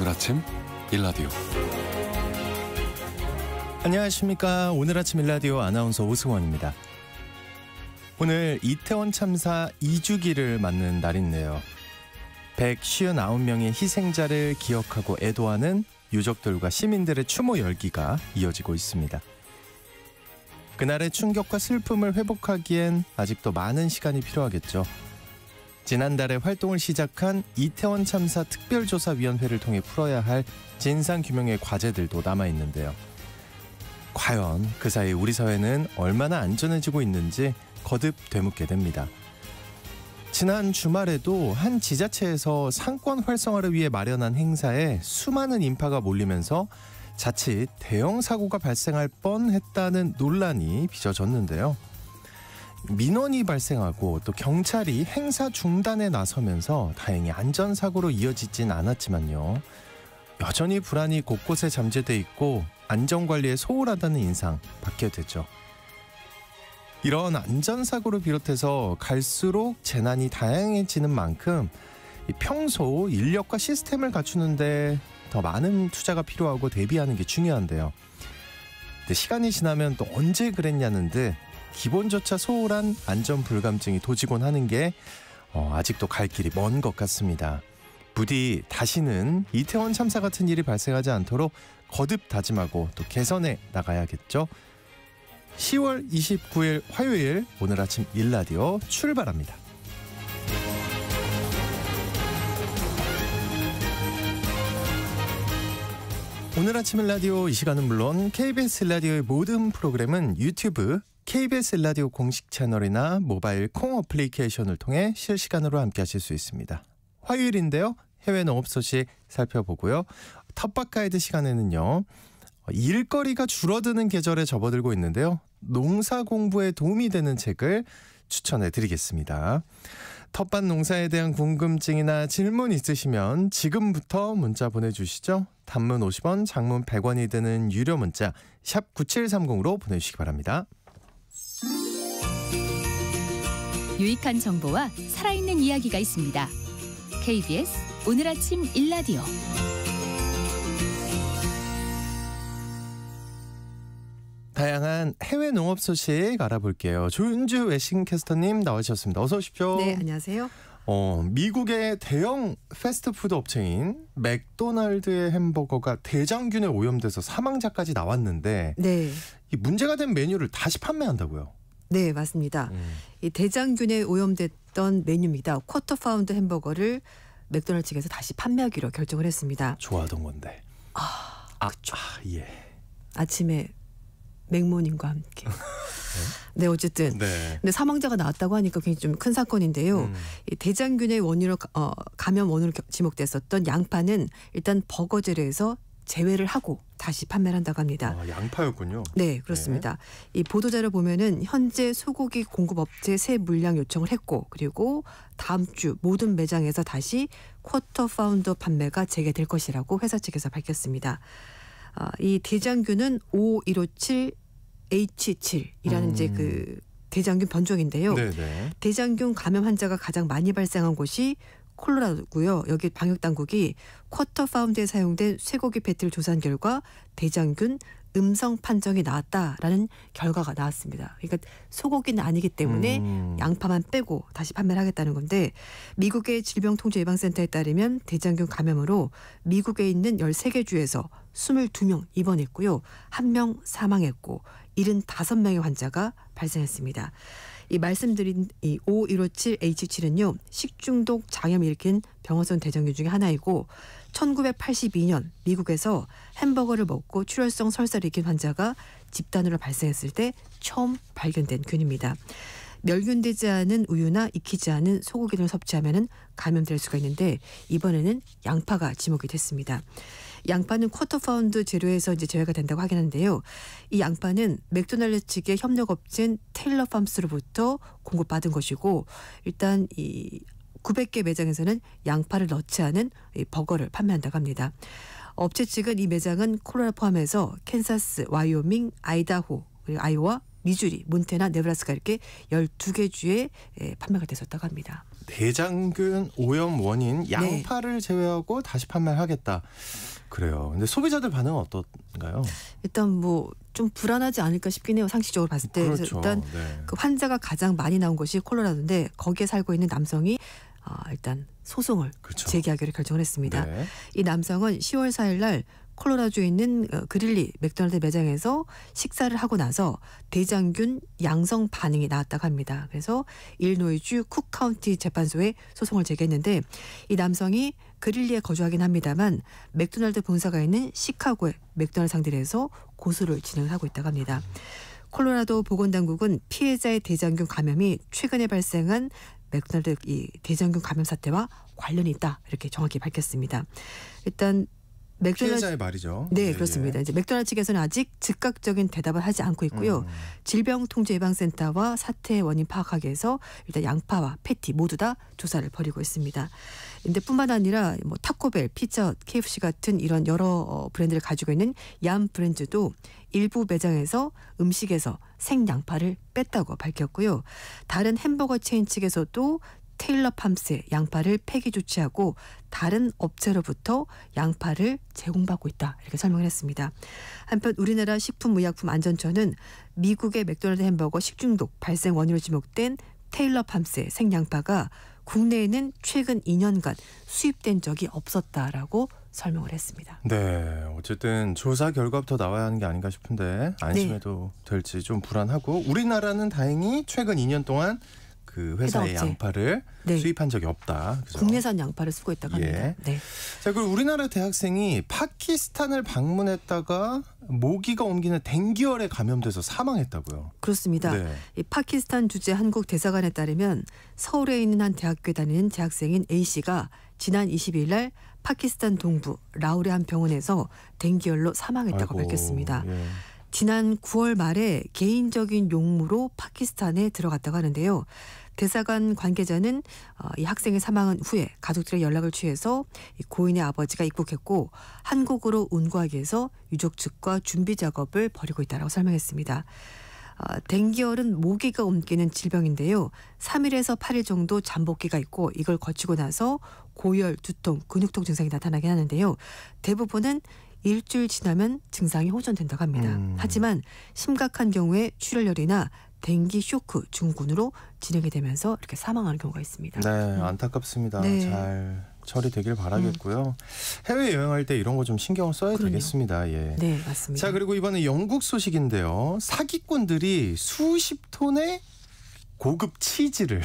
오늘 아침 일라디오. 안녕하십니까. 오늘 아침 일라디오 아나운서 오승원입니다. 오늘 이태원 참사 2주기를 맞는 날인데요. 159명의 희생자를 기억하고 애도하는 유족들과 시민들의 추모 열기가 이어지고 있습니다. 그날의 충격과 슬픔을 회복하기엔 아직도 많은 시간이 필요하겠죠. 지난달에 활동을 시작한 이태원 참사 특별조사위원회를 통해 풀어야 할 진상규명의 과제들도 남아있는데요. 과연 그 사이 우리 사회는 얼마나 안전해지고 있는지 거듭 되묻게 됩니다. 지난 주말에도 한 지자체에서 상권 활성화를 위해 마련한 행사에 수많은 인파가 몰리면서 자칫 대형 사고가 발생할 뻔했다는 논란이 빚어졌는데요. 민원이 발생하고 또 경찰이 행사 중단에 나서면서 다행히 안전사고로 이어지진 않았지만요. 여전히 불안이 곳곳에 잠재돼 있고 안전관리에 소홀하다는 인상 받게 되죠. 이런 안전사고를 비롯해서 갈수록 재난이 다양해지는 만큼 평소 인력과 시스템을 갖추는데 더 많은 투자가 필요하고 대비하는 게 중요한데요. 근데 시간이 지나면 또 언제 그랬냐는 듯 기본조차 소홀한 안전 불감증이 도지곤 하는 게 아직도 갈 길이 먼 것 같습니다. 부디 다시는 이태원 참사 같은 일이 발생하지 않도록 거듭 다짐하고 또 개선해 나가야겠죠. 10월 29일 화요일 오늘 아침 일라디오 출발합니다. 오늘 아침 일라디오 이 시간은 물론 KBS 일라디오의 모든 프로그램은 유튜브 KBS 일라디오 공식 채널이나 모바일 콩 어플리케이션을 통해 실시간으로 함께 하실 수 있습니다. 화요일인데요. 해외 농업 소식 살펴보고요. 텃밭 가이드 시간에는요. 일거리가 줄어드는 계절에 접어들고 있는데요. 농사 공부에 도움이 되는 책을 추천해 드리겠습니다. 텃밭 농사에 대한 궁금증이나 질문 있으시면 지금부터 문자 보내주시죠. 단문 50원, 장문 100원이 드는 유료 문자 샵 9730으로 보내주시기 바랍니다. 유익한 정보와 살아있는 이야기가 있습니다. KBS 오늘 아침 일라디오. 다양한 해외 농업 소식 알아볼게요. 조윤주 외신캐스터님 나와주셨습니다. 어서 오십시오. 네, 안녕하세요. 미국의 대형 패스트푸드 업체인 맥도날드의 햄버거가 대장균에 오염돼서 사망자까지 나왔는데 네. 이 문제가 된 메뉴를 다시 판매한다고요? 네, 맞습니다. 이 대장균에 오염됐던 메뉴입니다. 쿼터 파운드 햄버거를 맥도날드 측에서 다시 판매하기로 결정을 했습니다. 좋아하던 건데. 예. 아침에 맥모닝과 함께. 네, 어쨌든. 네. 근데 사망자가 나왔다고 하니까 굉장히 좀 큰 사건인데요. 이 대장균의 원인으로 감염 원으로 지목됐었던 양파는 일단 버거 재료에서 제외를 하고 다시 판매를 한다고 합니다. 양파였군요. 네, 그렇습니다. 이 보도자료 보면은 현재 소고기 공급업체 새 물량 요청을 했고, 그리고 다음 주 모든 매장에서 다시 쿼터 파운드 판매가 재개될 것이라고 회사 측에서 밝혔습니다. 이 대장균은 5157H7이라는 이제 그 대장균 변종인데요. 네네. 대장균 감염 환자가 가장 많이 발생한 곳이 콜로라도고요. 여기 방역 당국이 쿼터 파운드에 사용된 쇠고기 패티를 조사한 결과 대장균 음성 판정이 나왔다라는 결과가 나왔습니다. 그러니까 소고기는 아니기 때문에 양파만 빼고 다시 판매를 하겠다는 건데, 미국의 질병통제예방센터에 따르면 대장균 감염으로 미국에 있는 13개 주에서 22명 입원했고요. 1명 사망했고 75명의 환자가 발생했습니다. 이 말씀드린 이 5157H7은요. 식중독 장염을 일으킨 병원성 대장균 중에 하나이고 1982년 미국에서 햄버거를 먹고 출혈성 설사를 일으킨 환자가 집단으로 발생했을 때 처음 발견된 균입니다. 멸균되지 않은 우유나 익히지 않은 소고기 등을 섭취하면 감염될 수가 있는데, 이번에는 양파가 지목이 됐습니다. 양파는 쿼터 파운드 재료에서 이제 제외가 된다고 하긴 한데요. 이 양파는 맥도날드 측의 협력업체인 테일러 팜스로부터 공급받은 것이고, 일단 이 900개 매장에서는 양파를 넣지 않은 이 버거를 판매한다고 합니다. 업체 측은 이 매장은 콜로라도 포함해서 캔사스, 와이오밍, 아이다호, 그리고 아이오와 미주리, 몬태나, 네브라스카 이렇게 12개 주에 판매가 됐었다고 합니다. 대장균 오염 원인 양파를 제외하고 다시 판매하겠다. 그래요. 근데 소비자들 반응은 어떤가요? 일단 뭐 좀 불안하지 않을까 싶긴 해요. 상식적으로 봤을 때. 그렇죠. 그래서 일단 네. 그 환자가 가장 많이 나온 곳이 콜로라도인데 거기에 살고 있는 남성이 일단 소송을 그렇죠. 제기하기로 결정을 했습니다. 네. 이 남성은 10월 4일 날 콜로라도에 있는 그릴리 맥도날드 매장에서 식사를 하고 나서 대장균 양성 반응이 나왔다고 합니다. 그래서 일리노이주 쿡 카운티 재판소에 소송을 제기했는데 이 남성이 그릴리에 거주하긴 합니다만 맥도날드 본사가 있는 시카고의 맥도날드 상대에서 고소를 진행하고 있다고 합니다. 콜로라도 보건당국은 피해자의 대장균 감염이 최근에 발생한 맥도날드 이 대장균 감염 사태와 관련이 있다 이렇게 정확히 밝혔습니다. 일단 피해자의 말이죠. 네, 그렇습니다. 이제 맥도날드 측에서는 아직 즉각적인 대답을 하지 않고 있고요. 질병통제예방센터와 사태의 원인 파악하기 위해서 일단 양파와 패티 모두 다 조사를 벌이고 있습니다. 근데 뿐만 아니라 뭐 타코벨, 피자헛, KFC 같은 이런 여러 브랜드를 가지고 있는 얌 브랜드도 일부 매장에서 음식에서 생양파를 뺐다고 밝혔고요. 다른 햄버거 체인 측에서도 테일러 팜스의 양파를 폐기 조치하고 다른 업체로부터 양파를 제공받고 있다 이렇게 설명을 했습니다. 한편 우리나라 식품의약품안전처는 미국의 맥도날드 햄버거 식중독 발생 원인으로 지목된 테일러 팜스의 생양파가 국내에는 최근 2년간 수입된 적이 없었다라고 설명을 했습니다. 네, 어쨌든 조사 결과부터 나와야 하는 게 아닌가 싶은데 안심해도 될지 좀 불안하고 우리나라는 다행히 최근 2년 동안 그 회사의 양파를 수입한 적이 없다. 그죠? 국내산 양파를 쓰고 있다고 합니다. 네. 자, 그리고 우리나라 대학생이 파키스탄을 방문했다가 모기가 옮기는 댕기열에 감염돼서 사망했다고요. 그렇습니다. 네. 이 파키스탄 주재 한국 대사관에 따르면 서울에 있는 한 대학교에 다니는 대학생인 A 씨가 지난 22일 날 파키스탄 동부 라우레 한 병원에서 댕기열로 사망했다고 밝혔습니다. 예. 지난 9월 말에 개인적인 용무로 파키스탄에 들어갔다고 하는데요. 대사관 관계자는 이 학생의 사망한 후에 가족들의 연락을 취해서 이 고인의 아버지가 입국했고 한국으로 운구하기 위해서 유족 측과 준비 작업을 벌이고 있다고 설명했습니다. 댕기열은 모기가 옮기는 질병인데요. 3일에서 8일 정도 잠복기가 있고 이걸 거치고 나서 고열, 두통, 근육통 증상이 나타나긴 하는데요. 대부분은 일주일 지나면 증상이 호전된다고 합니다. 하지만 심각한 경우에 출혈열이나 댕기 쇼크 증후군으로 진행이 되면서 이렇게 사망하는 경우가 있습니다. 네, 안타깝습니다. 네. 잘 처리되길 바라겠고요. 해외 여행할 때 이런 거 좀 신경을 써야 그럼요. 되겠습니다. 예. 네, 맞습니다. 자, 그리고 이번에 영국 소식인데요. 사기꾼들이 수십 톤의 고급 치즈를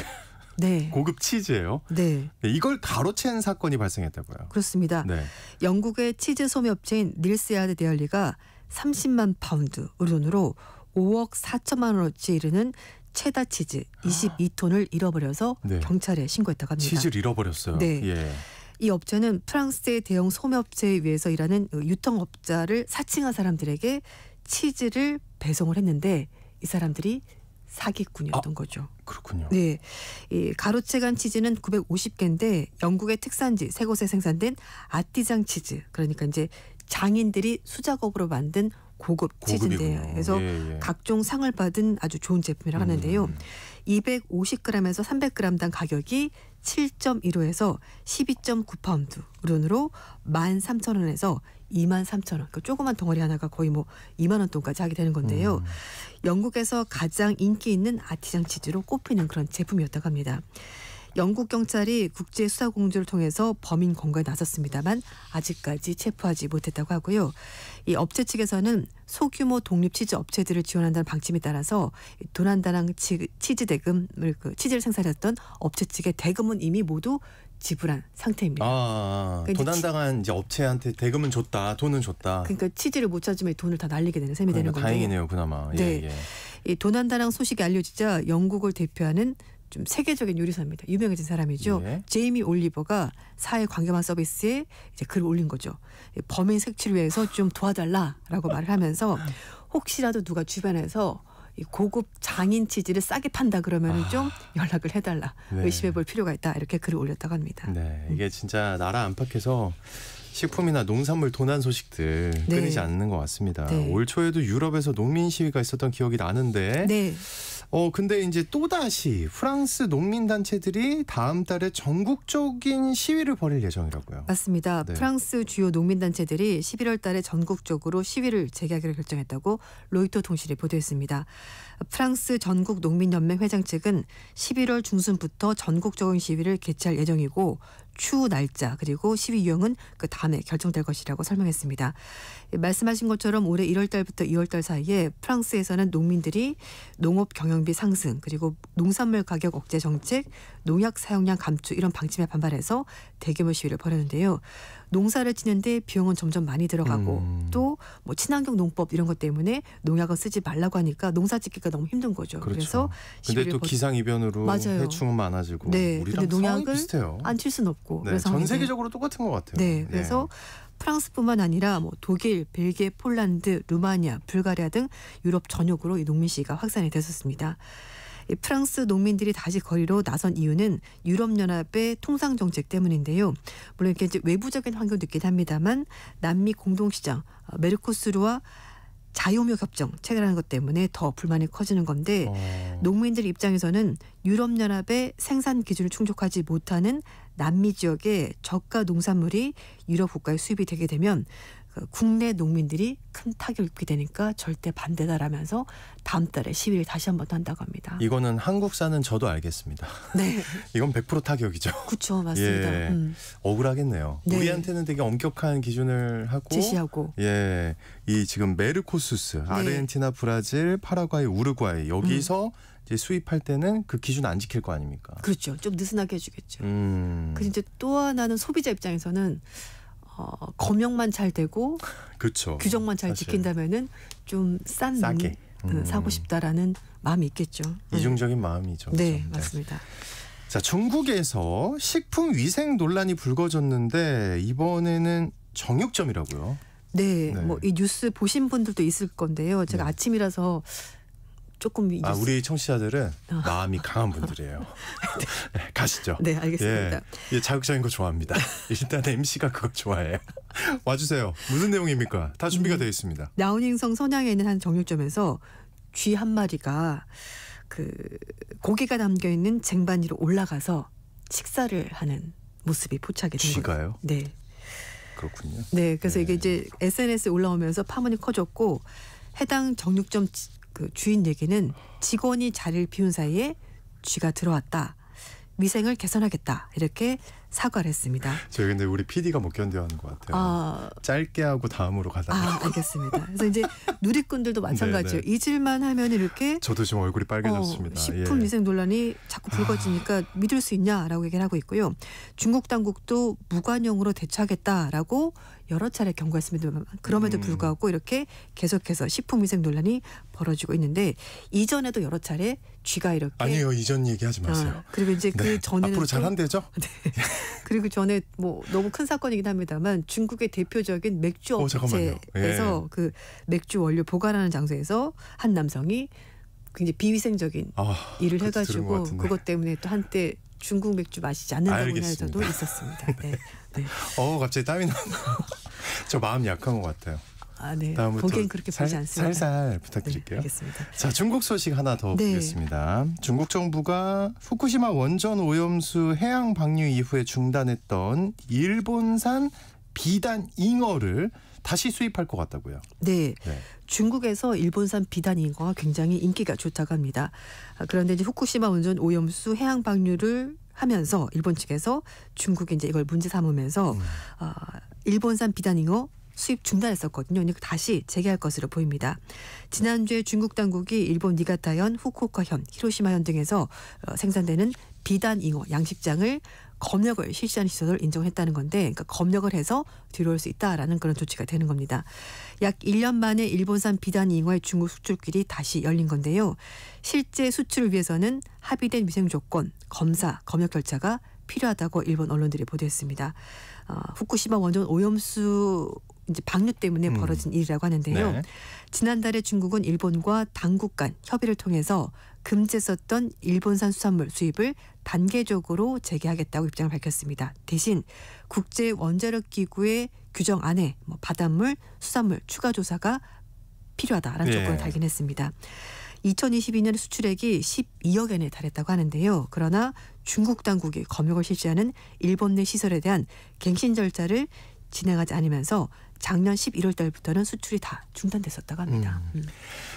고급 치즈예요. 네. 이걸 가로챈 사건이 발생했다고요. 그렇습니다. 네. 영국의 치즈 소매업체인 닐스야드 데일리가 30만 파운드 우리 돈으로 5억 4천만 원어치 이르는 체다 치즈 22톤을 잃어버려서 경찰에 신고했다고 합니다. 치즈를 잃어버렸어요. 네. 예. 이 업체는 프랑스의 대형 소매업체에 의해서 일하는 유통업자를 사칭한 사람들에게 치즈를 배송을 했는데 이 사람들이 사기꾼이었던 거죠. 그렇군요. 네, 이 가로채간 치즈는 950개인데 영국의 특산지 세 곳에 생산된 아티장 치즈, 그러니까 이제 장인들이 수작업으로 만든 고급 치즈인데요. 그래서 각종 상을 받은 아주 좋은 제품이라고 하는데요. 250g에서 300g당 가격이 7.15에서 12.9파운드, 우리 돈으로 13,000원에서 23,000원. 그러니까 조그만 덩어리 하나가 거의 뭐 2만 원 돈까지 하게 되는 건데요. 영국에서 가장 인기 있는 아티장 치즈로 꼽히는 그런 제품이었다고 합니다. 영국 경찰이 국제 수사 공조를 통해서 범인 검거에 나섰습니다만 아직까지 체포하지 못했다고 하고요. 이 업체 측에서는 소규모 독립 치즈 업체들을 지원한다는 방침에 따라서 도난당한 치즈 대금을 치즈를 생산했던 업체 측의 대금은 이미 모두 지불한 상태입니다. 그러니까 도난당한 이제 업체한테 대금은 줬다, 돈은 줬다. 그러니까 치즈를 못 찾으면 돈을 다 날리게 되는 셈이 되는 건데. 다행이네요, 그나마. 네, 이 도난당한 소식이 알려지자 영국을 대표하는 좀 세계적인 요리사입니다. 유명해진 사람이죠. 제이미 올리버가 사회 관계망 서비스에 이제 글을 올린 거죠. 범인 색출을 위해서 좀 도와달라라고 말을 하면서 혹시라도 누가 주변에서 이 고급 장인 치즈를 싸게 판다 그러면 좀 연락을 해달라. 의심해볼 필요가 있다. 이렇게 글을 올렸다고 합니다. 네, 이게 진짜 나라 안팎에서 식품이나 농산물 도난 소식들 끊이지 않는 것 같습니다. 올 초에도 유럽에서 농민 시위가 있었던 기억이 나는데 근데 이제 또다시 프랑스 농민단체들이 다음 달에 전국적인 시위를 벌일 예정이라고요. 맞습니다. 네. 프랑스 주요 농민단체들이 11월 달에 전국적으로 시위를 재개하기로 결정했다고 로이터 통신이 보도했습니다. 프랑스 전국 농민연맹 회장 측은 11월 중순부터 전국적인 시위를 개최할 예정이고 추후 날짜 그리고 시위 유형은 그 다음에 결정될 것이라고 설명했습니다. 말씀하신 것처럼 올해 1월 달부터 2월 달 사이에 프랑스에서는 농민들이 농업 경영비 상승 그리고 농산물 가격 억제 정책, 농약 사용량 감축 이런 방침에 반발해서 대규모 시위를 벌였는데요. 농사를 짓는데 비용은 점점 많이 들어가고 또 뭐 친환경 농법 이런 것 때문에 농약을 쓰지 말라고 하니까 농사 짓기가 너무 힘든 거죠. 그렇죠. 그래서 근데 또 기상이변으로 맞아요. 해충은 많아지고 네, 우리랑 근데 상황이 농약을 비슷해요. 안 칠 수는 없고 네, 그래서 전 세계적으로 똑같은 것 같아요. 네, 그래서 프랑스뿐만 아니라 뭐 독일, 벨기에, 폴란드, 루마니아, 불가리아 등 유럽 전역으로 이 농민 시위가 확산이 됐었습니다. 이 프랑스 농민들이 다시 거리로 나선 이유는 유럽연합의 통상 정책 때문인데요. 물론 이렇게 이제 외부적인 환경도 있긴 합니다만 남미 공동시장 메르코스르와 자유무역 협정 체결하는 것 때문에 더 불만이 커지는 건데 농민들 입장에서는 유럽연합의 생산 기준을 충족하지 못하는 남미 지역의 저가 농산물이 유럽 국가에 수입이 되게 되면 국내 농민들이 큰 타격을 입게 되니까 절대 반대다라면서 다음 달에 시위를 다시 한번 한다고 합니다. 이거는 한국사는 저도 알겠습니다. 네, 이건 100% 타격이죠. 그렇죠, 맞습니다. 예. 억울하겠네요. 네. 우리한테는 되게 엄격한 기준을 하고 제시하고 예, 이 지금 메르코스스, 아르헨티나, 브라질, 파라과이, 우루과이 여기서 이제 수입할 때는 그 기준 안 지킬 거 아닙니까? 그렇죠, 좀 느슨하게 해주겠죠. 그 그 이제 또 하나는 소비자 입장에서는 검역만 잘 되고 그렇죠. 규정만 잘 사실. 지킨다면은 좀 싼 싸게 사고 싶다라는 마음이 있겠죠. 이중적인 마음이죠. 네, 그렇죠? 맞습니다. 자, 중국에서 식품 위생 논란이 불거졌는데 이번에는 정육점이라고요. 네, 네. 뭐 이 뉴스 보신 분들도 있을 건데요. 제가 네. 아침이라서 조금 이 뉴스... 우리 청취자들은 마음이 강한 분들이에요. 네, 가시죠. 네, 알겠습니다. 예, 자극적인 거 좋아합니다. 일단 MC가 그거 좋아해요. 와주세요. 무슨 내용입니까? 다 준비가 되어 있습니다. 라오닝성 선양에 있는 한 정육점에서 쥐 한 마리가 그 고기가 담겨 있는 쟁반 위로 올라가서 식사를 하는 모습이 포착이 된 거예요. 쥐가요? 네. 그렇군요. 네, 그래서 네. 이게 이제 SNS에 올라오면서 파문이 커졌고 해당 정육점 그 주인 얘기는 직원이 자리를 비운 사이에 쥐가 들어왔다. 위생을 개선하겠다. 이렇게 사과를 했습니다. 저 근데 우리 PD가 못 견뎌하는 것 같아요. 짧게 하고 다음으로 가다. 알겠습니다. 그래서 이제 누리꾼들도 마찬가지예요. 네. 잊을만 하면 이렇게 저도 지금 얼굴이 빨개졌습니다. 식품위생 논란이 자꾸 불거지니까 믿을 수 있냐라고 얘기를 하고 있고요. 중국 당국도 무관용으로 대처하겠다라고 여러 차례 경고했습니다만 그럼에도 불구하고 이렇게 계속해서 식품위생 논란이 벌어지고 있는데 이전에도 여러 차례 쥐가 이렇게 아니요, 이전 얘기하지 마세요. 그리고 이제 그 전에는 앞으로 잘한대죠? 네. 그리고 전에 뭐 너무 큰 사건이긴 합니다만 중국의 대표적인 맥주 업체에서 그 맥주 원료 보관하는 장소에서 한 남성이 굉장히 비위생적인 일을 해가지고 그것 때문에 또 한때 중국 맥주 마시지 않는다고 해서도 있었습니다. 네. 네. 갑자기 땀이 나네요. 저 마음 약한 것 같아요. 네. 보기엔 그렇게 보지 않습니다. 살살 부탁드릴게요. 네, 알겠습니다. 자, 중국 소식 하나 더 보겠습니다. 중국 정부가 후쿠시마 원전 오염수 해양 방류 이후에 중단했던 일본산 비단 잉어를 다시 수입할 것 같다고요. 네. 중국에서 일본산 비단 잉어가 굉장히 인기가 좋다고 합니다. 그런데 이제 후쿠시마 원전 오염수 해양 방류를 하면서 일본 측에서 중국이 이제 이걸 문제 삼으면서 일본산 비단 잉어 수입 중단했었거든요. 다시 재개할 것으로 보입니다. 지난주에 중국 당국이 일본 니가타현, 후쿠오카현, 히로시마현 등에서 생산되는 비단 잉어 양식장을 검역을 실시하는 시설을 인정했다는 건데 그러니까 검역을 해서 들어올 수 있다라는 그런 조치가 되는 겁니다. 약 1년 만에 일본산 비단 잉어의 중국 수출길이 다시 열린 건데요. 실제 수출을 위해서는 합의된 위생 조건, 검사, 검역 절차가 필요하다고 일본 언론들이 보도했습니다. 후쿠시마 원전 오염수 이제 방류 때문에 벌어진 일이라고 하는데요. 네. 지난달에 중국은 일본과 당국 간 협의를 통해서 금지했었던 일본산 수산물 수입을 단계적으로 재개하겠다고 입장을 밝혔습니다. 대신 국제 원자력 기구의 규정 안에 바닷물, 수산물 추가 조사가 필요하다라는 조건을 달긴 했습니다. 2022년 수출액이 12억 엔에 달했다고 하는데요. 그러나 중국 당국이 검역을 실시하는 일본 내 시설에 대한 갱신 절차를 진행하지 않으면서 작년 11월 달부터는 수출이 다 중단됐었다고 합니다.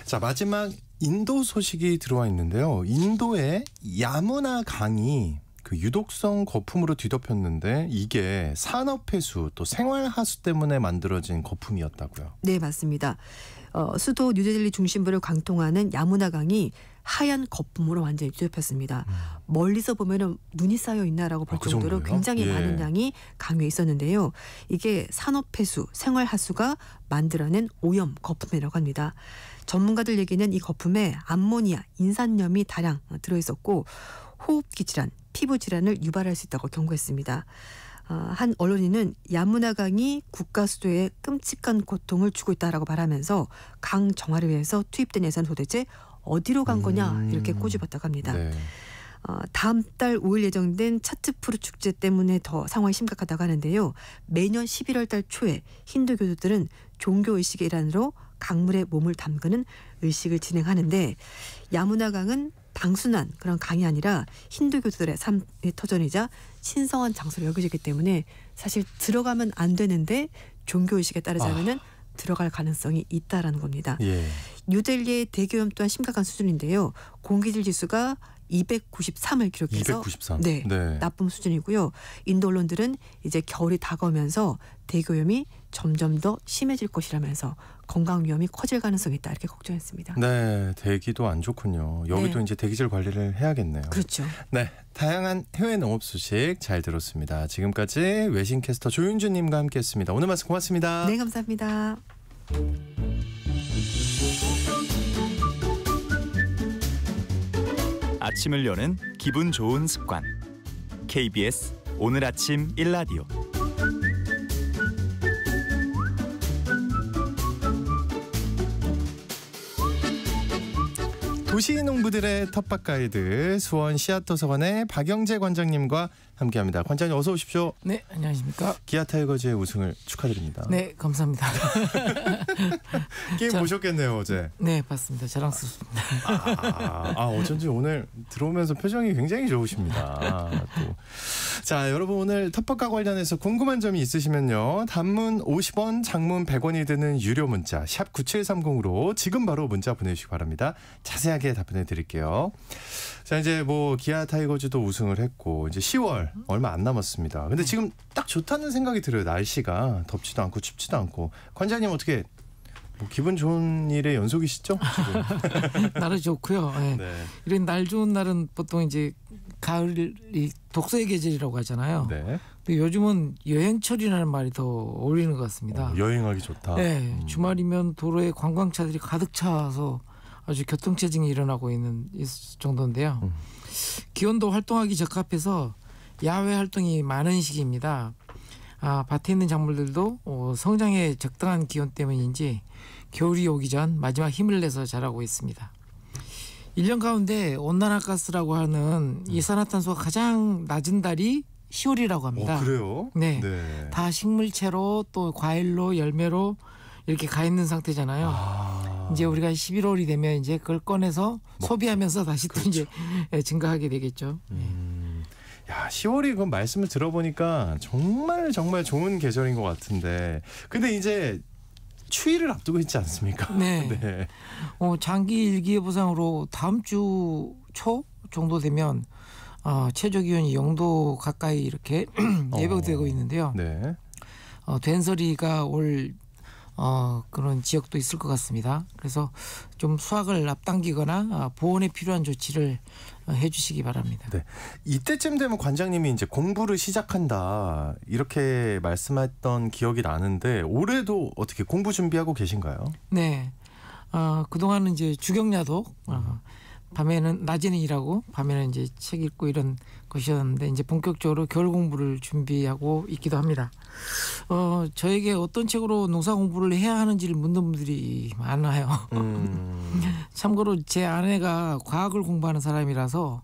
자, 마지막 인도 소식이 들어와 있는데요. 인도의 야무나 강이 그 유독성 거품으로 뒤덮였는데 이게 산업폐수 또 생활하수 때문에 만들어진 거품이었다고요. 네, 맞습니다. 수도 뉴델리 중심부를 관통하는 야무나 강이 하얀 거품으로 완전히 뒤덮였습니다. 멀리서 보면은 눈이 쌓여 있나라고 볼 그 정도로 정도예요? 굉장히 예. 많은 양이 강에 있었는데요. 이게 산업폐수, 생활하수가 만들어낸 오염 거품이라고 합니다. 전문가들 얘기는 이 거품에 암모니아, 인산염이 다량 들어있었고 호흡기 질환, 피부 질환을 유발할 수 있다고 경고했습니다. 한 언론인은 야무나 강이 국가 수도에 끔찍한 고통을 주고 있다라고 말하면서 강 정화를 위해서 투입된 예산은 도대체 어디로 간 거냐 이렇게 꼬집었다고 합니다. 네. 다음 달 5일 예정된 차트푸르 축제 때문에 더 상황이 심각하다고 하는데요. 매년 11월 달 초에 힌두 교도들은 종교의식의 일환으로 강물에 몸을 담그는 의식을 진행하는데 야무나 강은 단순한 그런 강이 아니라 힌두 교도들의 삶의 터전이자 신성한 장소로 여겨지기 때문에 사실 들어가면 안 되는데 종교의식에 따르자면은 들어갈 가능성이 있다라는 겁니다. 예. 뉴델리의 대기오염 또한 심각한 수준인데요. 공기질 지수가 293을 기록해서 293. 네, 나쁨 수준이고요. 인도 언론들은 이제 겨울이 다가오면서 대기오염이 점점 더 심해질 것이라면서 건강 위험이 커질 가능성이 있다 이렇게 걱정했습니다. 네, 대기도 안 좋군요. 여기도 네. 이제 대기질 관리를 해야겠네요. 그렇죠. 네, 다양한 해외 농업 소식 잘 들었습니다. 지금까지 외신캐스터 조윤주님과 함께했습니다. 오늘 말씀 고맙습니다. 네, 감사합니다. 아침을 여는 기분 좋은 습관. KBS 오늘 아침 1라디오. 도시농부들의 텃밭 가이드 수원 씨앗도서관의 박영재 관장님과 함께합니다. 관장님 어서 오십시오. 네, 안녕하십니까. 기아 타이거즈의 우승을 축하드립니다. 네, 감사합니다. 게임 보셨겠네요 어제. 네, 봤습니다. 자랑스럽습니다. 어쩐지 오늘 들어오면서 표정이 굉장히 좋으십니다. 또. 자, 여러분 오늘 텃밭과 관련해서 궁금한 점이 있으시면요. 단문 50원, 장문 100원이 드는 유료 문자 샵 9730으로 지금 바로 문자 보내주시기 바랍니다. 자세하게 답변해 드릴게요. 자, 이제 뭐 기아 타이거즈도 우승을 했고 이제 10월 얼마 안 남았습니다. 근데 지금 딱 좋다는 생각이 들어요. 날씨가 덥지도 않고 춥지도 않고. 관장님 어떻게 뭐 기분 좋은 일의 연속이시죠? 지금. 날은 좋고요. 네. 네. 이런 날 좋은 날은 보통 이제 가을이 독서의 계절이라고 하잖아요. 네. 근데 요즘은 여행철이라는 말이 더 어울리는 것 같습니다. 여행하기 좋다. 네, 주말이면 도로에 관광차들이 가득 차서 아주 교통체증이 일어나고 있는 정도인데요. 기온도 활동하기 적합해서 야외 활동이 많은 시기입니다. 밭에 있는 작물들도 성장에 적당한 기온 때문인지 겨울이 오기 전 마지막 힘을 내서 자라고 있습니다. 1년 가운데 온난화가스라고 하는 이산화탄소가 가장 낮은 달이 10월이라고 합니다. 그래요? 네. 네. 다 식물체로 또 과일로 열매로 이렇게 가 있는 상태잖아요. 이제 우리가 11월이 되면 이제 그걸 꺼내서 소비하면서 다시 또 이제 증가하게 되겠죠. 야, 10월이 그 말씀을 들어보니까 정말 좋은 계절인 것 같은데, 근데 이제 추위를 앞두고 있지 않습니까? 네. 네. 장기 일기예보상으로 다음 주 초 정도 되면 최저 기온이 0도 가까이 이렇게 예보되고 있는데요. 네. 된설이가 올 그런 지역도 있을 것 같습니다. 그래서 좀 수확을 앞당기거나 보온에 필요한 조치를 해주시기 바랍니다. 네. 이때쯤 되면 관장님이 이제 공부를 시작한다 이렇게 말씀했던 기억이 나는데 올해도 어떻게 공부 준비하고 계신가요? 네. 그동안은 이제 주경야독 밤에는 낮에는 일하고 밤에는 이제 책 읽고 이런 것이었는데 이제 본격적으로 겨울 공부를 준비하고 있기도 합니다. 저에게 어떤 책으로 농사 공부를 해야 하는지를 묻는 분들이 많아요. 참고로 제 아내가 과학을 공부하는 사람이라서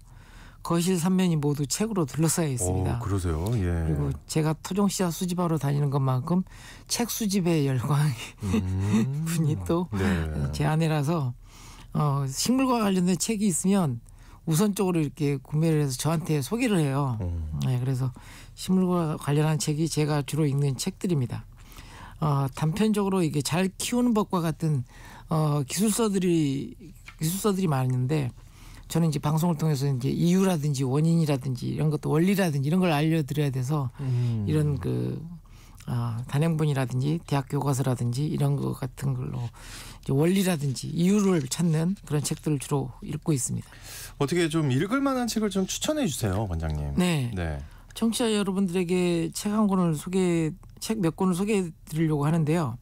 거실 3면이 모두 책으로 둘러싸여 있습니다. 그러세요? 예. 그리고 제가 토종 씨앗 수집하러 다니는 것만큼 책 수집에 열광이 분이 또 제 아내라서 식물과 관련된 책이 있으면 우선적으로 이렇게 구매를 해서 저한테 소개를 해요. 네, 그래서 식물과 관련한 책이 제가 주로 읽는 책들입니다. 단편적으로 이게 잘 키우는 법과 같은 기술서들이 많은데 저는 이제 방송을 통해서 이제 이유라든지 원인이라든지 이런 것도 원리라든지 이런 걸 알려드려야 돼서 이런 단행본이라든지 대학 교과서라든지 이런 것 같은 걸로 이제 원리라든지 이유를 찾는 그런 책들을 주로 읽고 있습니다. 어떻게 좀 읽을 만한 책을 좀 추천해 주세요, 원장님. 네. 청취자 여러분들에게 책 몇 권을 소개해 드리려고 하는데요.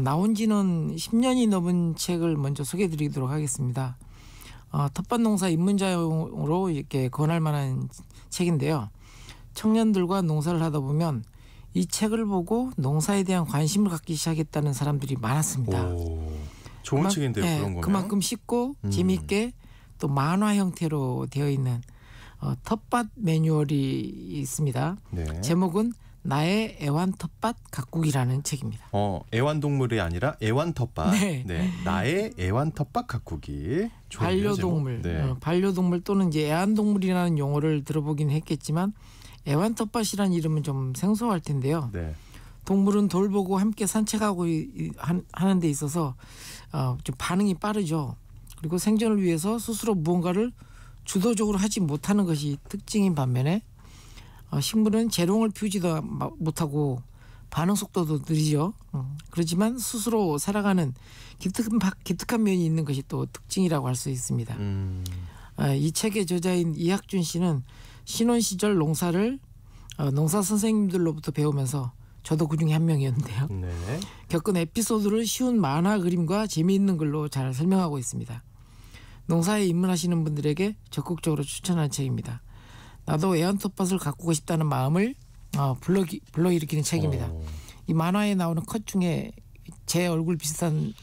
나온 지는 10년이 넘은 책을 먼저 소개해 드리도록 하겠습니다. 텃밭농사 입문자용으로 이렇게 권할 만한 책인데요. 청년들과 농사를 하다 보면 이 책을 보고 농사에 대한 관심을 갖기 시작했다는 사람들이 많았습니다. 좋은 책인데요. 그런 거면. 그만큼 쉽고 재미있게 또 만화 형태로 되어 있는 텃밭 매뉴얼이 있습니다. 네. 제목은 나의 애완텃밭 가꾸기라는 책입니다. 애완동물이 아니라 애완텃밭. 네. 나의 애완텃밭 가꾸기. 반려동물, 네. 반려동물 또는 이제 애완동물이라는 용어를 들어보긴 했겠지만 애완텃밭이라는 이름은 좀 생소할 텐데요. 네. 동물은 돌보고 함께 산책하고 하는 데 있어서 좀 반응이 빠르죠. 그리고 생존을 위해서 스스로 무언가를 주도적으로 하지 못하는 것이 특징인 반면에 식물은 재롱을 피우지도 못하고 반응 속도도 느리죠. 그렇지만 스스로 살아가는 기특한 면이 있는 것이 또 특징이라고 할 수 있습니다. 이 책의 저자인 이학준 씨는 신혼 시절 농사를 농사 선생님들로부터 배우면서 저도 그중에 한 명이었는데요. 네. 겪은 에피소드를 쉬운 만화 그림과 재미있는 글로 잘 설명하고 있습니다. 농사에 입문하시는 분들에게 적극적으로 추천하는 책입니다. 나도 애완텃밭을 가꾸고 싶다는 마음을 불러일으키는 책입니다. 이 만화에 나오는 컷 중에 제 얼굴 비슷한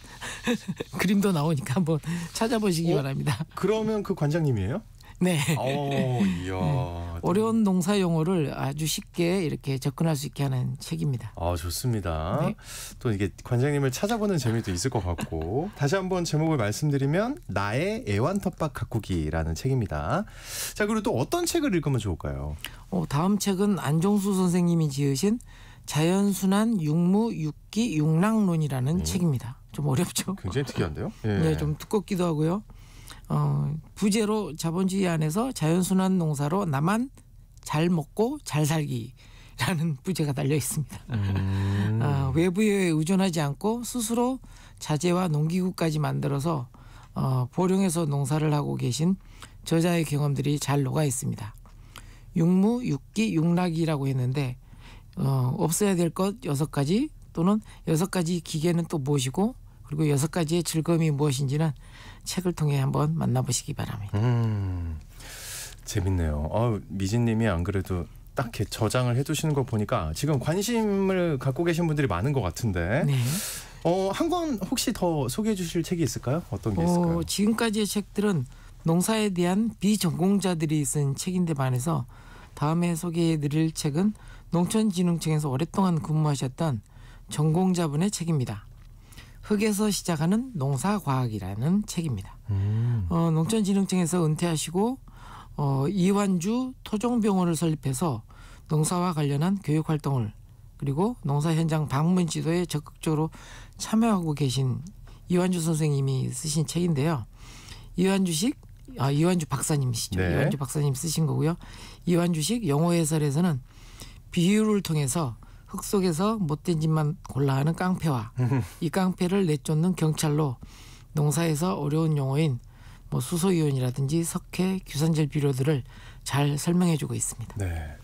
그림도 나오니까 한번 찾아보시기 바랍니다. 그러면 그 관장님이에요? 네. 이야. 어려운 농사 용어를 아주 쉽게 이렇게 접근할 수 있게 하는 책입니다. 좋습니다. 네. 또 이게 관장님을 찾아보는 재미도 있을 것 같고 다시 한번 제목을 말씀드리면 나의 애완텃밭 가꾸기라는 책입니다. 자, 그리고 또 어떤 책을 읽으면 좋을까요? 다음 책은 안종수 선생님이 지으신 자연순환 육무 육기 육락론이라는 책입니다. 좀 어렵죠? 굉장히 특이한데요? 네, 좀 두껍기도 하고요. 부제로 자본주의 안에서 자연순환 농사로 나만 잘 먹고 잘 살기라는 부제가 달려 있습니다. 외부에 의존하지 않고 스스로 자재와 농기구까지 만들어서 보령에서 농사를 하고 계신 저자의 경험들이 잘 녹아 있습니다. 육무, 육기, 육락이라고 했는데 없어야 될 것 6가지 또는 6가지 기계는 또 무엇이고 그리고 6가지의 즐거움이 무엇인지는 책을 통해 한번 만나보시기 바랍니다. 재밌네요. 미진님이 안 그래도 딱 이렇게 저장을 해두시는 거 보니까 지금 관심을 갖고 계신 분들이 많은 것 같은데 네. 한 권 혹시 더 소개해 주실 책이 있을까요? 어떤 게 있을까요? 지금까지의 책들은 농사에 대한 비전공자들이 쓴 책인데 반해서 다음에 소개해드릴 책은 농촌진흥청에서 오랫동안 근무하셨던 전공자분의 책입니다. 흙에서 시작하는 농사과학이라는 책입니다. 농촌진흥청에서 은퇴하시고 이완주 토종병원을 설립해서 농사와 관련한 교육활동을 그리고 농사 현장 방문 지도에 적극적으로 참여하고 계신 이완주 선생님이 쓰신 책인데요. 이완주 박사님이시죠. 네. 이완주 박사님 쓰신 거고요. 이완주식 영어 해설에서는 비유를 통해서 흙 속에서 못된 짓만 골라 하는 깡패와 이 깡패를 내쫓는 경찰로 농사에서 어려운 용어인 수소이온이라든지 석회, 규산질 비료들을 잘 설명해주고 있습니다. 네.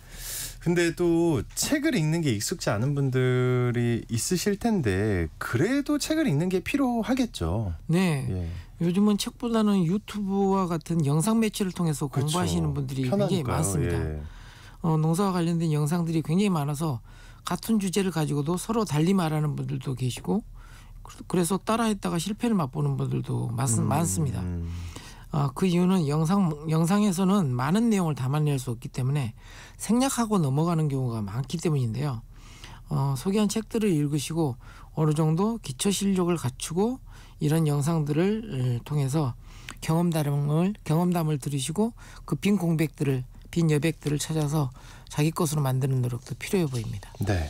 근데 또 책을 읽는 게 익숙지 않은 분들이 있으실 텐데 그래도 책을 읽는 게 필요하겠죠. 네. 예. 요즘은 책보다는 유튜브와 같은 영상 매체를 통해서 그렇죠. 공부하시는 분들이 편하니까요. 굉장히 많습니다. 예. 농사와 관련된 영상들이 굉장히 많아서 같은 주제를 가지고도 서로 달리 말하는 분들도 계시고 그래서 따라했다가 실패를 맛보는 분들도 많습니다. 그 이유는 영상에서는 많은 내용을 담아낼 수 없기 때문에 생략하고 넘어가는 경우가 많기 때문인데요. 소개한 책들을 읽으시고 어느 정도 기초 실력을 갖추고 이런 영상들을 통해서 경험담을 들으시고 그 빈 여백들을 찾아서 자기 것으로 만드는 노력도 필요해 보입니다. 네.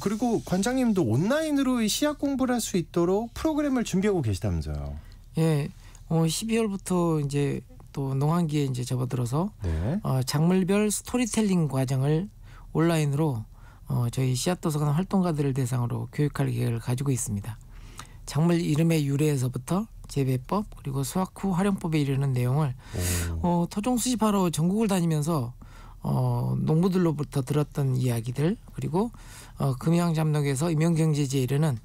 그리고 관장님도 온라인으로 이 시약 공부를 할 수 있도록 프로그램을 준비하고 계시다면서요. 예. 12월부터 이제 또 농한기에 이제 접어들어서 네. 작물별 스토리텔링 과정을 온라인으로 저희 씨앗도서관 활동가들을 대상으로 교육할 계획을 가지고 있습니다. 작물 이름의 유래에서부터 재배법 그리고 수확 후 활용법에 이르는 내용을 토종 수집하러 전국을 다니면서 농부들로부터 들었던 이야기들 그리고 금양잡록에서 임용경제지에 이르는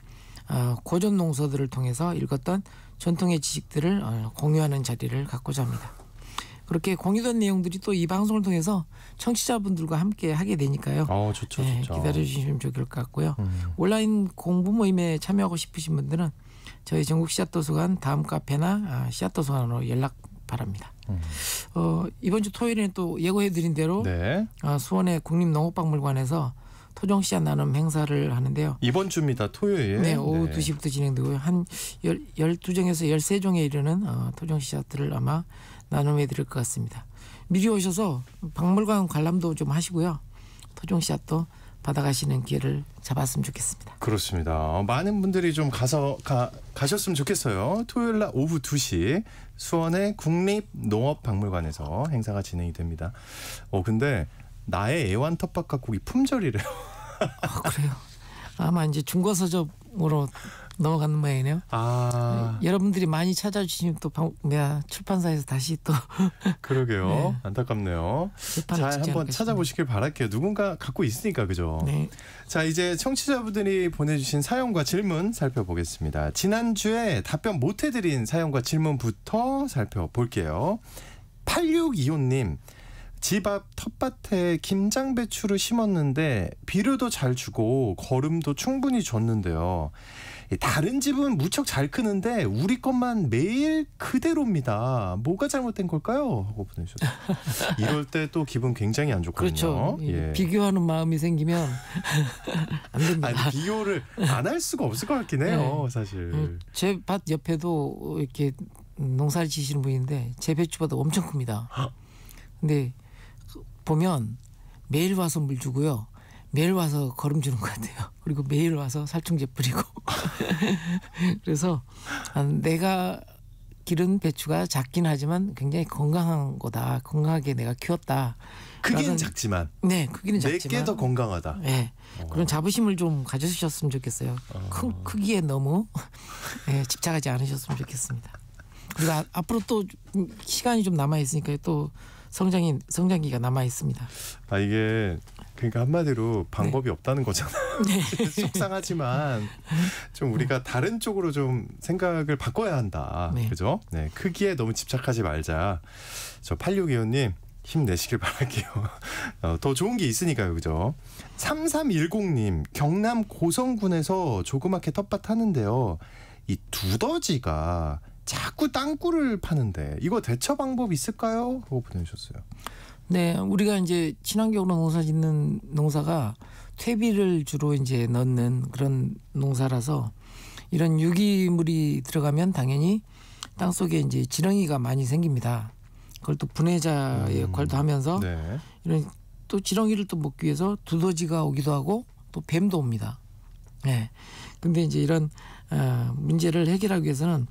고전 농서들을 통해서 읽었던 전통의 지식들을 공유하는 자리를 갖고자 합니다. 그렇게 공유된 내용들이 또 이 방송을 통해서 청취자분들과 함께 하게 되니까요. 좋죠, 네, 좋죠. 기다려주시면 좋을 것 같고요. 온라인 공부 모임에 참여하고 싶으신 분들은 저희 전국 씨앗도서관 다음 카페나 씨앗도서관으로 연락 바랍니다. 이번 주 토요일에는 또 예고해드린 대로 네. 수원의 국립농업박물관에서 토종 씨앗 나눔 행사를 하는데요. 이번 주입니다. 토요일. 네, 오후 2시부터 진행되고요. 한 12종에서 13종에 이르는 토종 씨앗들을 아마 나눔해 드릴 것 같습니다. 미리 오셔서 박물관 관람도 좀 하시고요. 토종 씨앗도 받아가시는 기회를 잡았으면 좋겠습니다. 그렇습니다. 많은 분들이 좀 가셨으면 좋겠어요. 토요일 날 오후 2시 수원의 국립농업박물관에서 행사가 진행이 됩니다. 근데 나의 애완 텃밭가꾸기 품절이래요. 그래요. 아마 이제 중고서점으로 넘어가는 모양이네요. 여러분들이 많이 찾아주시면 또 출판사에서 다시 또 그러게요. 네. 안타깝네요. 잘 한번 찾아보시길 바랄게요. 누군가 갖고 있으니까 그죠? 네. 자, 이제 청취자분들이 보내주신 사연과 질문 살펴보겠습니다. 지난주에 답변 못해드린 사연과 질문부터 살펴볼게요. 8625님. 집 앞 텃밭에 김장배추를 심었는데 비료도 잘 주고 거름도 충분히 줬는데요. 다른 집은 무척 잘 크는데 우리 것만 매일 그대로입니다. 뭐가 잘못된 걸까요? 하고 보내주셨어요. 이럴 때 또 기분 굉장히 안 좋거든요. 그렇죠. 예. 비교하는 마음이 생기면 안 됩니다. 아니, 비교를 안 할 수가 없을 것 같긴 해요. 네. 사실. 제 밭 옆에도 이렇게 농사를 지시는 분인데 제 배추보다 엄청 큽니다. 근데 보면 매일 와서 물 주고요. 매일 와서 거름 주는 것 같아요. 그리고 매일 와서 살충제 뿌리고. 그래서 내가 기른 배추가 작긴 하지만 굉장히 건강한 거다. 건강하게 내가 키웠다. 크기는 작지만. 네, 크기는 작지만. 내게 더 건강하다. 네, 그런 자부심을 좀 가져주셨으면 좋겠어요. 크기에 너무 집착하지 않으셨으면 좋겠습니다. 그리고 앞으로 또 시간이 좀 남아 있으니까 또 성장기가 남아 있습니다. 이게 그러니까 한마디로 방법이 없다는 거잖아요. 네. 속상하지만 좀 우리가 다른 쪽으로 좀 생각을 바꿔야 한다. 네. 그죠? 네, 크기에 너무 집착하지 말자. 저 8625님 힘내시길 바랄게요. 더 좋은 게 있으니까요. 그죠? 3310님 경남 고성군에서 조그맣게 텃밭 하는데요. 이 두더지가 자꾸 땅굴을 파는데 이거 대처 방법 있을까요? 하고 보내주셨어요. 네, 우리가 이제 친환경으로 농사 짓는 농사가 퇴비를 주로 이제 넣는 그런 농사라서 이런 유기물이 들어가면 당연히 땅 속에 이제 지렁이가 많이 생깁니다. 그걸 또 분해자의 역할도 하면서 네. 이런 또 지렁이를 또 먹기 위해서 두더지가 오기도 하고 또 뱀도 옵니다. 네. 근데 이제 이런 문제를 해결하기 위해서는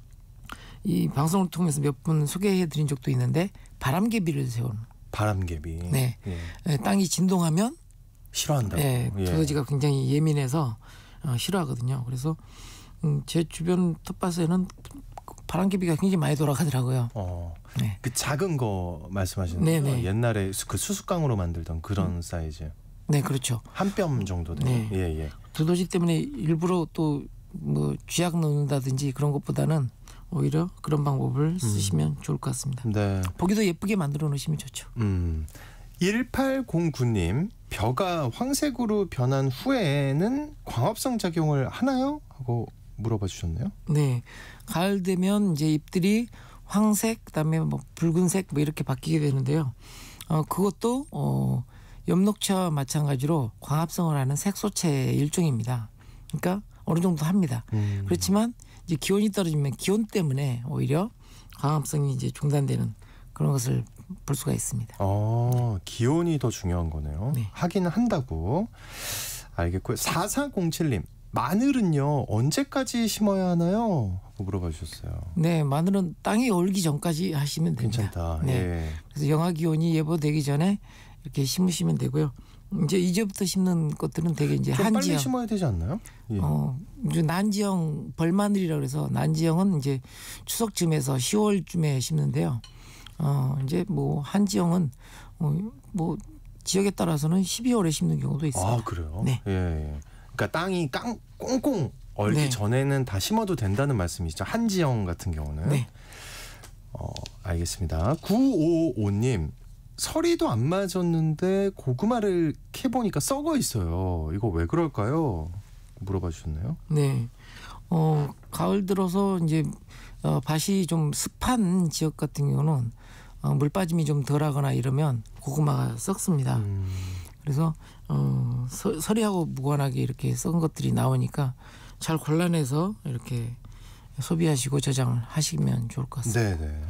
이 방송을 통해서 몇 번 소개해드린 적도 있는데 바람개비를 세우는. 바람개비. 네. 예. 땅이 진동하면 싫어한다고. 네, 두더지가 굉장히 예민해서 싫어하거든요. 그래서 제 주변 텃밭에는 바람개비가 굉장히 많이 돌아가더라고요. 네. 그 작은 거 말씀하시는 네네. 거죠? 옛날에 그 수수깡으로 만들던 그런 사이즈. 네, 그렇죠. 한 뼘 정도 되는. 네. 예. 두더지 때문에 일부러 또 뭐 쥐약 넣는다든지 그런 것보다는 오히려 그런 방법을 쓰시면 좋을 것 같습니다. 네. 보기도 예쁘게 만들어 놓으시면 좋죠. 1809님 벼가 황색으로 변한 후에는 광합성 작용을 하나요? 하고 물어봐 주셨네요. 네, 가을 되면 이제 잎들이 황색, 그다음에 뭐 붉은색 뭐 이렇게 바뀌게 되는데요. 그것도 엽록체와 마찬가지로 광합성을 하는 색소체의 일종입니다. 그러니까 어느 정도 합니다. 그렇지만 이제 기온이 떨어지면 기온 때문에 오히려 광합성이 이제 중단되는 그런 것을 볼 수가 있습니다. 기온이 더 중요한 거네요. 네. 하기는 한다고. 알겠고요. 4407님. 마늘은요 언제까지 심어야 하나요? 하고 물어봐 주셨어요. 네, 마늘은 땅에 올기 전까지 하시면 됩니다. 괜찮다. 네. 예. 그래서 영하 기온이 예보되기 전에 이렇게 심으시면 되고요. 이제부터 심는 것들은 되게 이제 좀 빨리 한지형, 심어야 되지 않나요? 예. 이제 난지형 벌마늘이라 그래서 난지형은 이제 추석쯤에서 10월쯤에 심는데요. 이제 뭐 한지형은 뭐 지역에 따라서는 12월에 심는 경우도 있습니다. 그래요? 네. 예. 그러니까 땅이 꽁꽁 얼기 네. 전에는 다 심어도 된다는 말씀이시죠. 한지형 같은 경우는. 네. 알겠습니다. 955님. 서리도 안 맞았는데 고구마를 캐보니까 썩어 있어요. 이거 왜 그럴까요? 물어봐 주셨네요. 네. 가을 들어서 이제 밭이 좀 습한 지역 같은 경우는 물 빠짐이 좀 덜하거나 이러면 고구마가 썩습니다. 그래서 서리하고 무관하게 이렇게 썩은 것들이 나오니까 잘 골라내서 이렇게 소비하시고 저장을 하시면 좋을 것 같습니다. 네네.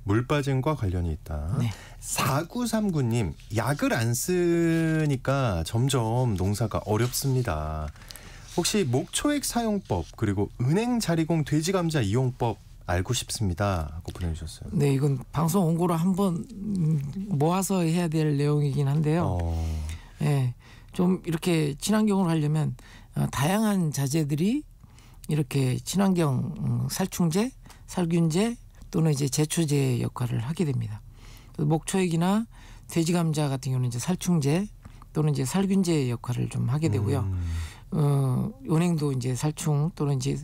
물 빠짐과 관련이 있다. 네. 4939님. 약을 안 쓰니까 점점 농사가 어렵습니다. 혹시 목초액 사용법 그리고 은행 자리공 돼지감자 이용법 알고 싶습니다 하고 보내주셨어요. 네, 이건 방송 원고로 한번 모아서 해야 될 내용이긴 한데요. 네, 좀 이렇게 친환경으로 하려면 다양한 자재들이 이렇게 친환경 살충제, 살균제 또는 이제 제초제 역할을 하게 됩니다. 목초액이나 돼지감자 같은 경우는 이제 살충제 또는 이제 살균제 역할을 좀 하게 되고요. 은행도 이제 살충 또는 이제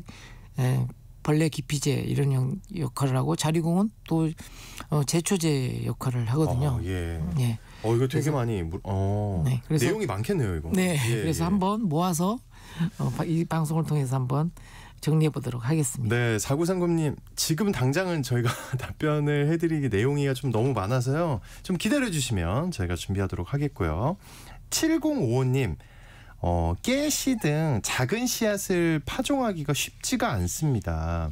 벌레 기피제 이런 역할을 하고 자리공은 또 제초제 역할을 하거든요. 예. 네. 이거 되게 그래서- 많이 네, 그래서 내용이 많겠네요, 이거. 네, 예, 그래서 예. 한번 모아서 이 방송을 통해서 한번 정리해 보도록 하겠습니다. 네, 4939님 지금 당장은 저희가 답변을 해드리기 내용이 좀 너무 많아서요. 좀 기다려주시면 저희가 준비하도록 하겠고요. 7055님 깨씨 등 작은 씨앗을 파종하기가 쉽지가 않습니다.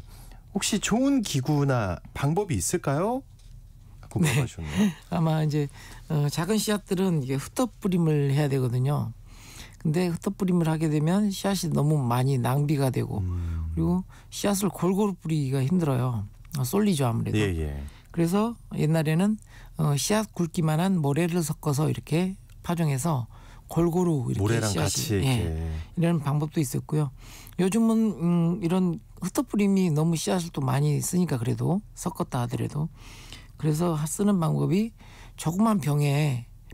혹시 좋은 기구나 방법이 있을까요? 하고 물어보셨네요. 아마 이제 작은 씨앗들은 이게 흩어뿌림을 해야 되거든요. 근데 흩어뿌림을 하게 되면 씨앗이 너무 많이 낭비가 되고 그리고 씨앗을 골고루 뿌리기가 힘들어요. 쏠리죠 아무래도. 예. 그래서 옛날에는 씨앗 굵기만한 모래를 섞어서 이렇게 파종해서 골고루 이렇게 모래랑 씨앗이 같이 이렇게. 이런 방법도 있었고요. 요즘은 이런 흩어뿌림이 너무 씨앗을 또 많이 쓰니까 그래도 섞었다 하더라도 그래서 쓰는 방법이 조그만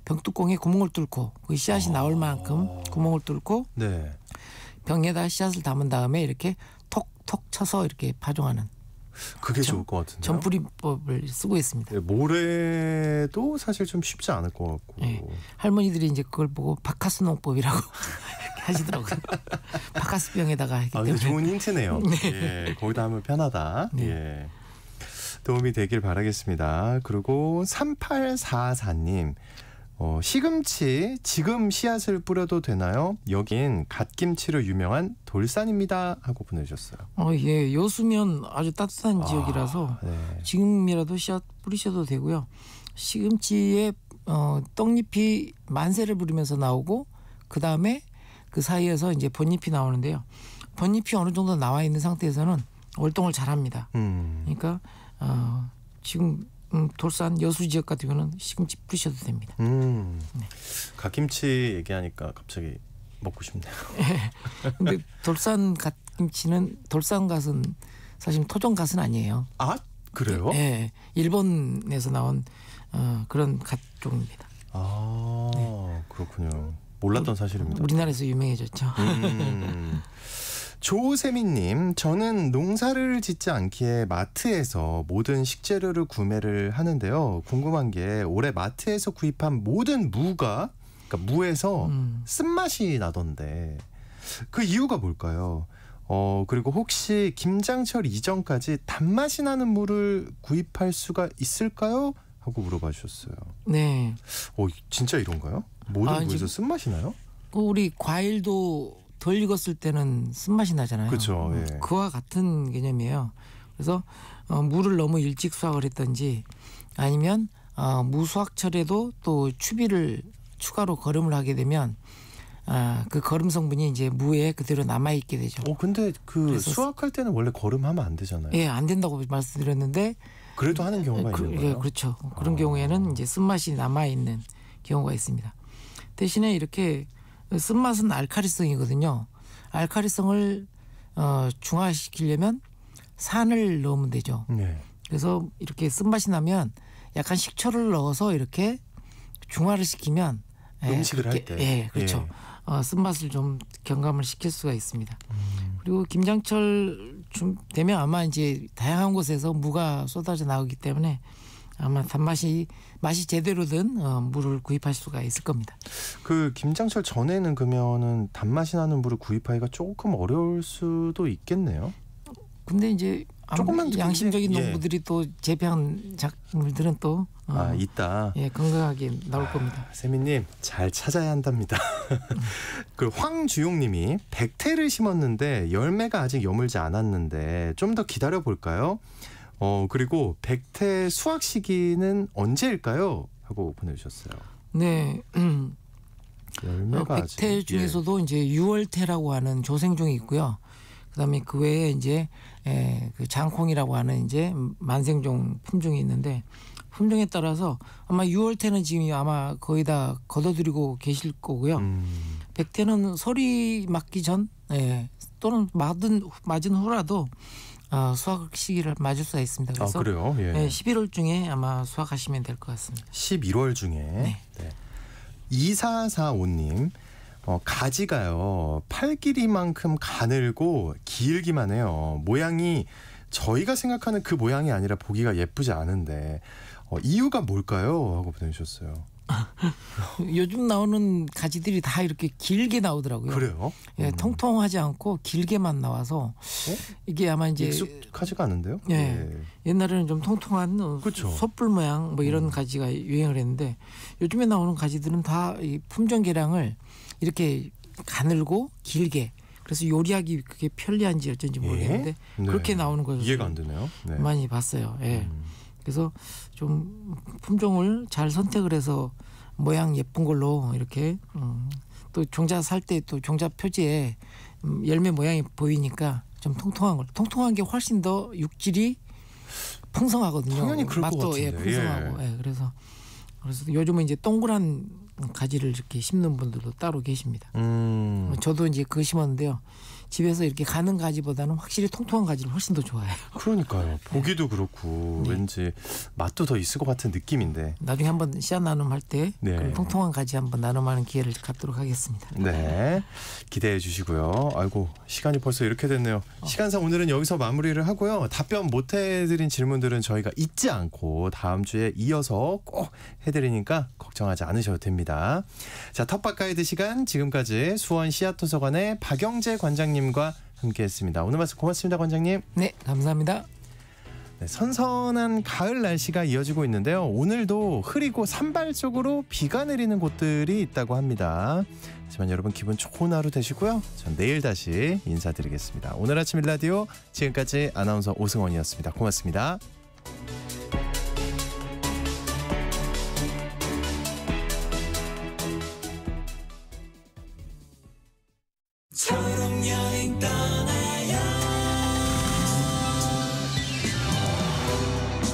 병뚜껑에 구멍을 뚫고 그 씨앗이 나올 만큼 구멍을 뚫고 네. 병에다 씨앗을 담은 다음에 이렇게 톡톡 쳐서 이렇게 파종하는 그게 좋을 것 같은데요. 전뿌리법을 쓰고 있습니다. 네, 모래도 사실 좀 쉽지 않을 것 같고. 네. 할머니들이 이제 그걸 보고 바카스 농법이라고 이렇게 하시더라고요. 바카스 병에다가 했기 때문에. 이거 좋은 힌트네요. 예, 거기다 하면 편하다. 네. 예. 도움이 되길 바라겠습니다. 그리고 3844님. 시금치 지금 씨앗을 뿌려도 되나요? 여긴 갓김치로 유명한 돌산입니다 하고 보내주셨어요. 예, 여수면 아주 따뜻한 지역이라서 네. 지금이라도 씨앗 뿌리셔도 되고요. 시금치에 떡잎이 만세를 부리면서 나오고 그 다음에 그 사이에서 이제 본잎이 나오는데요. 본잎이 어느 정도 나와 있는 상태에서는 월동을 잘합니다. 그러니까 지금 돌산 여수 지역 같은 경우는 시금치 뿌리셔도 됩니다. 갓김치 얘기하니까 갑자기 먹고 싶네요. 근데 돌산 갓김치는 돌산 갓은 사실 토종 갓은 아니에요. 아 그래요? 네, 일본에서 나온 그런 갓 종입니다. 아 그렇군요. 몰랐던 사실입니다. 우리나라에서 유명해졌죠. 조세미님, 저는 농사를 짓지 않기에 마트에서 모든 식재료를 구매를 하는데요. 궁금한 게 올해 마트에서 구입한 모든 무가, 그러니까 무에서 쓴맛이 나던데 그 이유가 뭘까요? 그리고 혹시 김장철 이전까지 단맛이 나는 무를 구입할 수가 있을까요? 하고 물어봐 주셨어요. 네. 진짜 이런가요? 모든 무에서 지금 쓴맛이 나요? 우리 과일도 덜 익었을 때는 쓴맛이 나잖아요. 그렇죠. 예. 그와 같은 개념이에요. 그래서 무를 너무 일찍 수확을 했든지 아니면 무수확철에도 또 추비를 추가로 거름을 하게 되면 그 거름 성분이 이제 무에 그대로 남아 있게 되죠. 근데 그래서 수확할 때는 원래 거름하면 안 되잖아요. 예, 안 된다고 말씀드렸는데 그래도 하는 경우가 있는 거예요. 예, 그렇죠. 그런 경우에는 이제 쓴맛이 남아 있는 경우가 있습니다. 대신에 이렇게 쓴맛은 알카리성이거든요. 알카리성을 중화시키려면 산을 넣으면 되죠. 네. 그래서 이렇게 쓴맛이 나면 약간 식초를 넣어서 이렇게 중화를 시키면 음식을 할 그렇게, 때. 예, 그렇죠. 쓴맛을 좀 경감을 시킬 수가 있습니다. 그리고 김장철 좀 되면 아마 이제 다양한 곳에서 무가 쏟아져 나오기 때문에 아마 맛이 제대로 된 무를 구입할 수가 있을 겁니다. 그 김장철 전에는 그러면은 단맛이 나는 물을 구입하기가 조금 어려울 수도 있겠네요. 근데 이제 조금만 양심적인 예. 농부들이 또 재배한 작물들은 또 있다. 예, 건강하게 나올 겁니다. 세미님 잘 찾아야 한답니다. 그 황주용님이 백태를 심었는데 열매가 아직 여물지 않았는데 좀 더 기다려 볼까요? 그리고 백태 수확 시기는 언제일까요? 하고 보내주셨어요. 네. 열매가 백태 아직, 중에서도 이제 6월태라고 하는 조생종이 있고요. 그다음에 그 외에 이제 그 장콩이라고 하는 이제 만생종 품종이 있는데 품종에 따라서 아마 6월태는 지금 아마 거의 다 걷어들이고 계실 거고요. 백태는 설이 맞기 전 또는 맞은 후라도 수확 시기를 맞을 수가 있습니다. 그래서 그래요? 예. 11월 중에 아마 수확하시면 될 것 같습니다. 11월 중에. 네. 2445님 가지가요 팔길이만큼 가늘고 길기만 해요. 모양이 저희가 생각하는 그 모양이 아니라 보기가 예쁘지 않은데 이유가 뭘까요? 하고 보내주셨어요. 요즘 나오는 가지들이 다 이렇게 길게 나오더라고요. 그래요? 예, 통통하지 않고 길게만 나와서 이게 아마 이제 익숙하지가 않은데요? 예. 옛날에는 좀 통통한 그쵸. 솥불 모양 뭐 이런 가지가 유행을 했는데 요즘에 나오는 가지들은 다 이 품종 개량을 이렇게 가늘고 길게 그래서 요리하기 그게 편리한지 어쩐지 모르겠는데 네. 그렇게 나오는 것을 이해가 안 되네요. 네. 많이 봤어요. 예. 그래서 좀 품종을 잘 선택을 해서 모양 예쁜 걸로 이렇게 또 종자 살 때 또 종자 표지에 열매 모양이 보이니까 좀 통통한 게 훨씬 더 육질이 풍성하거든요. 당연히 그럴 것 맛도 같은데. 풍성하고 그래서 요즘은 이제 동그란 가지를 이렇게 심는 분들도 따로 계십니다. 저도 이제 그거 심었는데요. 집에서 이렇게 가는 가지보다는 확실히 통통한 가지를 훨씬 더 좋아해요. 그러니까요. 보기도 그렇고 네. 왠지 맛도 더 있을 것 같은 느낌인데. 나중에 한번 씨앗 나눔할 때 네. 그런 통통한 가지 한번 나눔하는 기회를 갖도록 하겠습니다. 네, 기대해 주시고요. 아이고 시간이 벌써 이렇게 됐네요. 시간상 오늘은 여기서 마무리를 하고요. 답변 못 해드린 질문들은 저희가 잊지 않고 다음 주에 이어서 꼭 해드리니까 걱정하지 않으셔도 됩니다. 자, 텃밭 가이드 시간 지금까지 수원 씨앗도서관의 박영재 관장님과 함께했습니다. 오늘 말씀 고맙습니다, 관장님. 네, 감사합니다. 네, 선선한 가을 날씨가 이어지고 있는데요. 오늘도 흐리고 산발적으로 비가 내리는 곳들이 있다고 합니다. 하지만 여러분 기분 좋은 하루 되시고요. 전 내일 다시 인사드리겠습니다. 오늘 아침 일라디오 지금까지 아나운서 오승원이었습니다. 고맙습니다.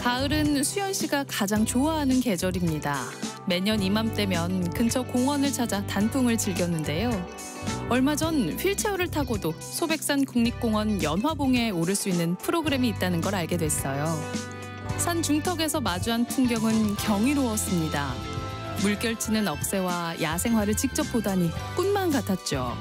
가을은 수연 씨가 가장 좋아하는 계절입니다. 매년 이맘때면 근처 공원을 찾아 단풍을 즐겼는데요. 얼마 전 휠체어를 타고도 소백산 국립공원 연화봉에 오를 수 있는 프로그램이 있다는 걸 알게 됐어요. 산 중턱에서 마주한 풍경은 경이로웠습니다. 물결치는 억새와 야생화를 직접 보다니 꿈만 같았죠.